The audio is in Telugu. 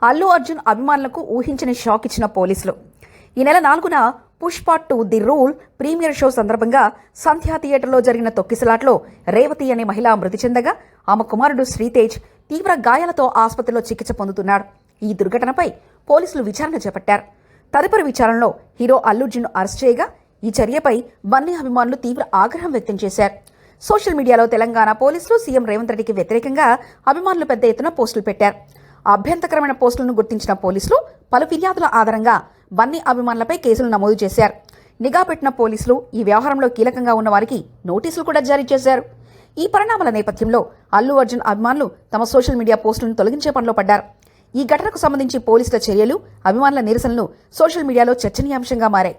అల్లు అర్జున్ అభిమానులకు ఊహించని షాక్ ఇచ్చిన పోలీసులు. ఈ నెల 4న Pushpa 2 the rule premiere show సందర్భంగా సంధ్యా థియేటర్లో జరిగిన తొక్కిసలాట్లో రేవతి అనే మహిళ మృతి చెందగా ఆమె కుమారుడు శ్రీతేజ్ తీవ్ర గాయాలతో ఆసుపత్రిలో చికిత్స పొందుతున్నాడు. ఈ దుర్ఘటనపై పోలీసులు విచారణ చేపట్టారు. తదుపరి విచారణలో హీరో అల్లు అర్జున్ అరెస్ట్ చేయగా ఈ చర్యపై బన్నీ అభిమానులు తీవ్ర ఆగ్రహం వ్యక్తం చేశారు. సోషల్ మీడియాలో తెలంగాణ పోలీసులు సీఎం రేవంత్ రెడ్డికి వ్యతిరేకంగా అభిమానులు పెద్ద ఎత్తున పోస్టులు పెట్టారు. అభ్యంతరకరమైన పోస్టులను గుర్తించిన పోలీసులు పలు ఫిర్యాదుల ఆధారంగా బన్నీ అభిమానులపై కేసులు నమోదు చేశారు. నిఘా పెట్టిన పోలీసులు ఈ వ్యవహారంలో కీలకంగా ఉన్న వారికి నోటీసులు కూడా జారీ చేశారు. ఈ పరిణామాల నేపథ్యంలో అల్లు అర్జున్ అభిమానులు తమ సోషల్ మీడియా పోస్టులను తొలగించే పనిలో పడ్డారు. ఈ ఘటనకు సంబంధించి పోలీసుల చర్యలు, అభిమానుల నిరసనలు సోషల్ మీడియాలో చర్చనీయాంశంగా మారాయి.